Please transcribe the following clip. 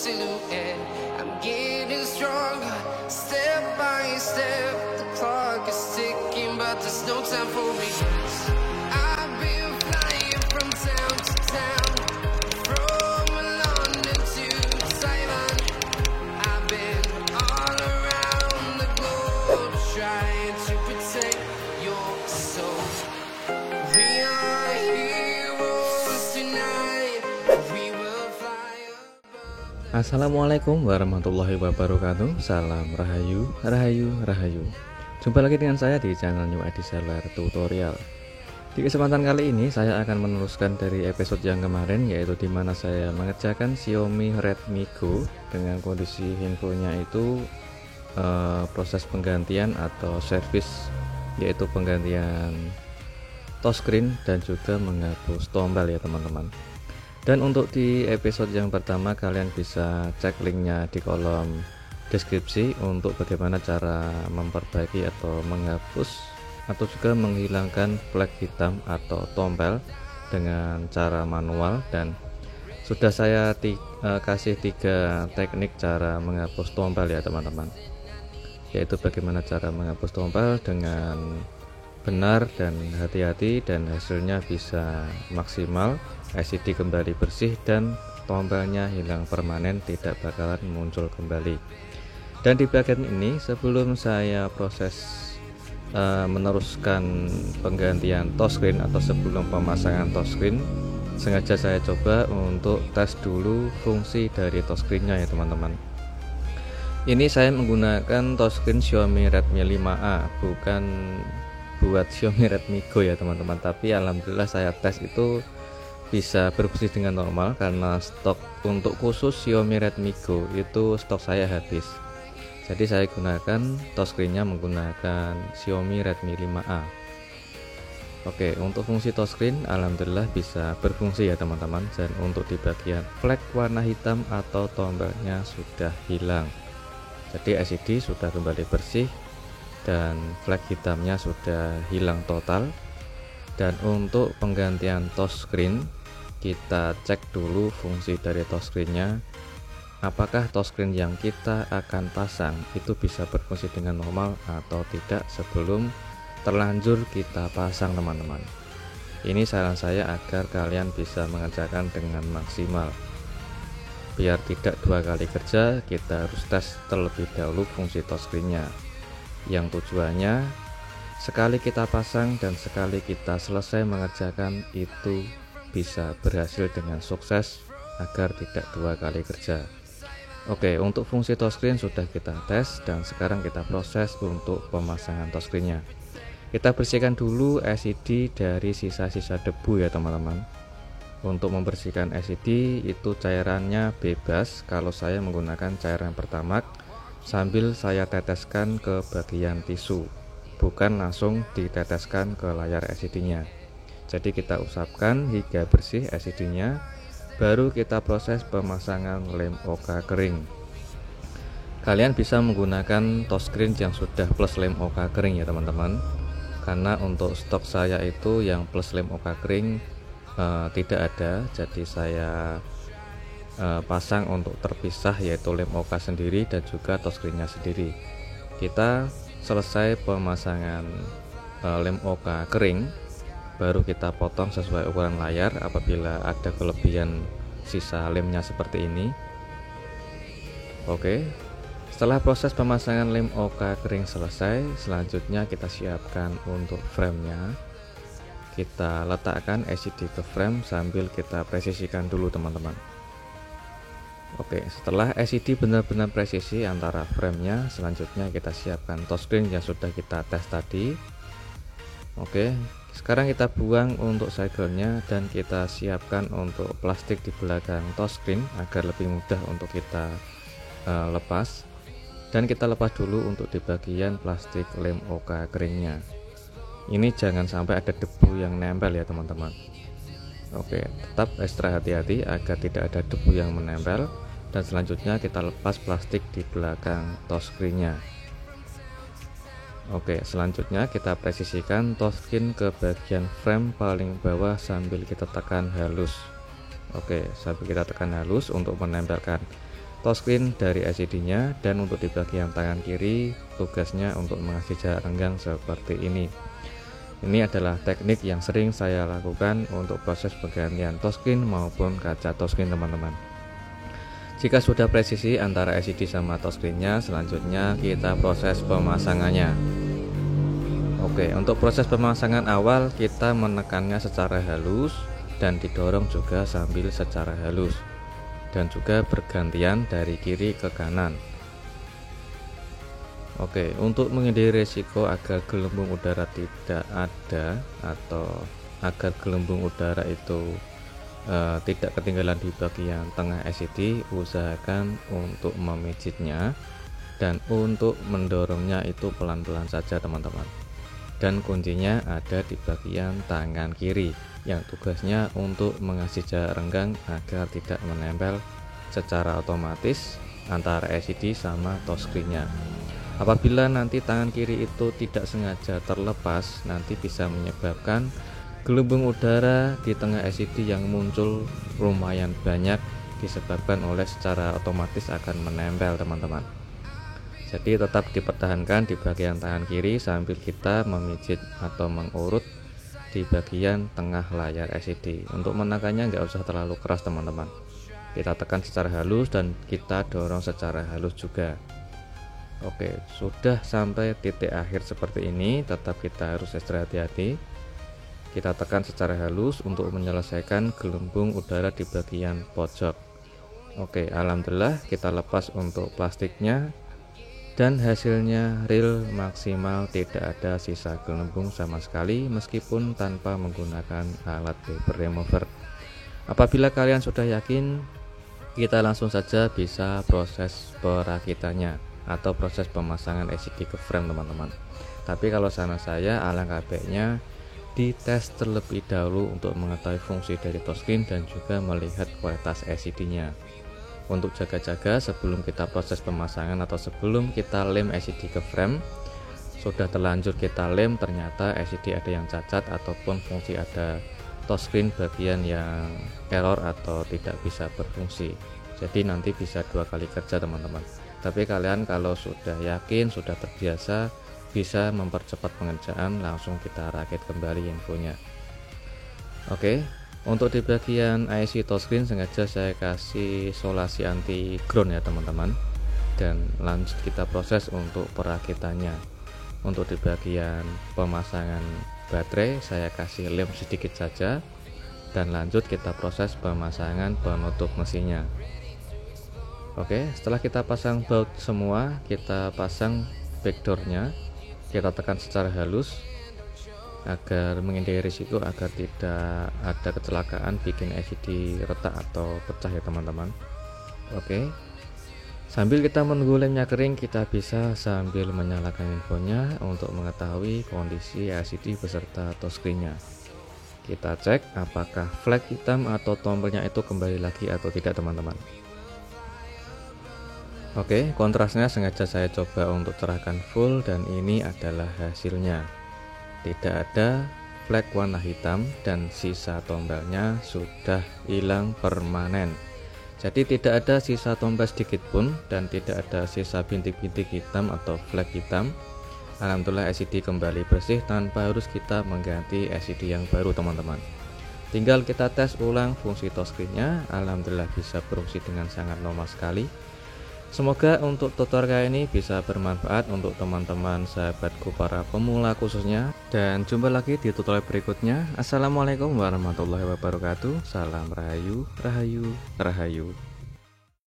silhouette. I'm getting stronger, step by step. The clock is ticking, but there's no time for regrets. I've been flying from town to town, from London to Taiwan. I've been all around the globe, trying to protect your soul. We are heroes tonight. We will fly above. Assalamualaikum warahmatullahi wabarakatuh. Salam Rahayu, Rahayu, Rahayu. Jumpa lagi dengan saya di channel New ID Seller Tutorial. Di kesempatan kali ini saya akan meneruskan dari episode yang kemarin, yaitu dimana saya mengerjakan Xiaomi Redmi Go dengan kondisi handphonenya itu proses penggantian atau servis, yaitu penggantian touchscreen dan juga menghapus tombol ya teman-teman. Dan untuk di episode yang pertama kalian bisa cek linknya di kolom deskripsi untuk bagaimana cara memperbaiki atau menghapus atau juga menghilangkan flag hitam atau tombol dengan cara manual. Dan sudah saya kasih 3 teknik cara menghapus tombol ya teman-teman, yaitu bagaimana cara menghapus tombol dengan benar dan hati-hati, dan hasilnya bisa maksimal, LCD kembali bersih dan tombolnya hilang permanen, tidak bakalan muncul kembali. Dan di bagian ini sebelum saya proses meneruskan penggantian touchscreen atau sebelum pemasangan touchscreen, sengaja saya coba untuk tes dulu fungsi dari touchscreennya ya teman-teman. Ini saya menggunakan touchscreen Xiaomi Redmi 5A, bukan buat Xiaomi Redmi Go ya teman-teman, tapi alhamdulillah saya tes itu bisa berfungsi dengan normal karena stok untuk khusus Xiaomi Redmi Go itu stok saya habis. Jadi saya gunakan touchscreennya menggunakan Xiaomi Redmi 5A. Oke, untuk fungsi touchscreen alhamdulillah bisa berfungsi ya teman-teman. Dan untuk di bagian flag warna hitam atau tombolnya sudah hilang. Jadi LCD sudah kembali bersih dan flag hitamnya sudah hilang total. Dan untuk penggantian touchscreen, kita cek dulu fungsi dari touchscreennya, apakah touchscreen yang kita akan pasang itu bisa berfungsi dengan normal atau tidak sebelum terlanjur kita pasang teman-teman. Ini saran saya agar kalian bisa mengerjakan dengan maksimal, biar tidak 2 kali kerja. Kita harus tes terlebih dahulu fungsi touchscreennya, yang tujuannya sekali kita pasang dan sekali kita selesai mengerjakan itu bisa berhasil dengan sukses, agar tidak 2 kali kerja. Oke, untuk fungsi touchscreen sudah kita tes dan sekarang kita proses untuk pemasangan touchscreennya. Kita bersihkan dulu LCD dari sisa-sisa debu ya teman-teman. Untuk membersihkan LCD itu cairannya bebas, kalau saya menggunakan cairan Pertamax sambil saya teteskan ke bagian tisu, bukan langsung diteteskan ke layar LCD-nya. Jadi kita usapkan hingga bersih LCD-nya, baru kita proses pemasangan lem OK kering. Kalian bisa menggunakan touchscreen yang sudah plus lem OK kering ya teman-teman, karena untuk stok saya itu yang plus lem OK kering tidak ada. Jadi saya pasang untuk terpisah, yaitu lem OK sendiri dan juga touchscreennya sendiri. Kita selesai pemasangan lem OK kering, baru kita potong sesuai ukuran layar apabila ada kelebihan sisa lemnya seperti ini. Oke, setelah proses pemasangan lem OK kering selesai, selanjutnya kita siapkan untuk framenya. Kita letakkan LCD ke frame sambil kita presisikan dulu teman-teman. Oke, setelah LCD benar-benar presisi antara framenya, selanjutnya kita siapkan touchscreen yang sudah kita tes tadi. Oke, sekarang kita buang untuk segelnya dan kita siapkan untuk plastik di belakang touchscreen agar lebih mudah untuk kita lepas. Dan kita lepas dulu untuk di bagian plastik lem OK keringnya. Ini jangan sampai ada debu yang nempel ya teman-teman. Oke, tetap ekstra hati-hati agar tidak ada debu yang menempel. Dan selanjutnya kita lepas plastik di belakang touchscreennya. Oke, selanjutnya kita presisikan touchscreen ke bagian frame paling bawah sambil kita tekan halus. Oke, sambil kita tekan halus untuk menempelkan touchscreen dari LCD-nya, dan untuk di bagian tangan kiri tugasnya untuk mengasih jarak renggang seperti ini. Ini adalah teknik yang sering saya lakukan untuk proses penggantian touchscreen maupun kaca touchscreen teman-teman. Jika sudah presisi antara LCD sama touchscreen-nya, selanjutnya kita proses pemasangannya. Oke, untuk proses pemasangan awal kita menekannya secara halus dan didorong juga sambil secara halus, dan juga bergantian dari kiri ke kanan. Oke, untuk menghindari risiko agar gelembung udara tidak ada atau agar gelembung udara itu tidak ketinggalan di bagian tengah LCD, usahakan untuk memijitnya dan untuk mendorongnya itu pelan-pelan saja teman-teman. Dan kuncinya ada di bagian tangan kiri yang tugasnya untuk mengasih jarak renggang agar tidak menempel secara otomatis antara LCD sama touchscreen-nya. Apabila nanti tangan kiri itu tidak sengaja terlepas, nanti bisa menyebabkan gelembung udara di tengah LCD yang muncul lumayan banyak, disebabkan oleh secara otomatis akan menempel teman-teman. Jadi tetap dipertahankan di bagian tangan kiri sambil kita memijit atau mengurut di bagian tengah layar LCD. Untuk menekannya nggak usah terlalu keras teman-teman, kita tekan secara halus dan kita dorong secara halus juga. Oke, sudah sampai titik akhir seperti ini, tetap kita harus ekstra hati-hati. Kita tekan secara halus untuk menyelesaikan gelembung udara di bagian pojok. Oke, alhamdulillah kita lepas untuk plastiknya dan hasilnya real maksimal, tidak ada sisa gelembung sama sekali meskipun tanpa menggunakan alat paper remover. Apabila kalian sudah yakin, kita langsung saja bisa proses perakitannya atau proses pemasangan LCD ke frame teman-teman. Tapi kalau saran saya, alangkah baiknya dites terlebih dahulu untuk mengetahui fungsi dari touchscreen dan juga melihat kualitas LCD-nya. Untuk jaga-jaga sebelum kita proses pemasangan atau sebelum kita lem LCD ke frame, sudah terlanjur kita lem ternyata LCD ada yang cacat ataupun fungsi ada touchscreen bagian yang error atau tidak bisa berfungsi. Jadi nanti bisa dua kali kerja teman-teman. Tapi kalian kalau sudah yakin, sudah terbiasa, bisa mempercepat pengerjaan, langsung kita rakit kembali infonya. Oke, untuk di bagian IC touchscreen sengaja saya kasih isolasi anti ground ya teman-teman, dan lanjut kita proses untuk perakitannya. Untuk di bagian pemasangan baterai saya kasih lem sedikit saja, dan lanjut kita proses pemasangan penutup mesinnya. Oke, setelah kita pasang baut semua, kita pasang backdoornya. Kita tekan secara halus agar menghindari risiko agar tidak ada kecelakaan bikin LCD retak atau pecah ya teman-teman. Oke, sambil kita menunggu lemnya kering, kita bisa sambil menyalakan infonya untuk mengetahui kondisi LCD beserta touchscreen-nya. Kita cek apakah flag hitam atau tombelnya itu kembali lagi atau tidak teman-teman. Oke, kontrasnya sengaja saya coba untuk cerahkan full dan ini adalah hasilnya. Tidak ada flag warna hitam dan sisa tombelnya sudah hilang permanen. Jadi tidak ada sisa tombel sedikit pun dan tidak ada sisa bintik-bintik hitam atau flag hitam. Alhamdulillah LCD kembali bersih tanpa harus kita mengganti LCD yang baru teman-teman. Tinggal kita tes ulang fungsi touchscreen-nya. Alhamdulillah bisa berfungsi dengan sangat normal sekali. Semoga untuk tutorial kali ini bisa bermanfaat untuk teman-teman sahabatku para pemula khususnya, dan jumpa lagi di tutorial berikutnya. Assalamualaikum warahmatullahi wabarakatuh. Salam rahayu, rahayu, rahayu.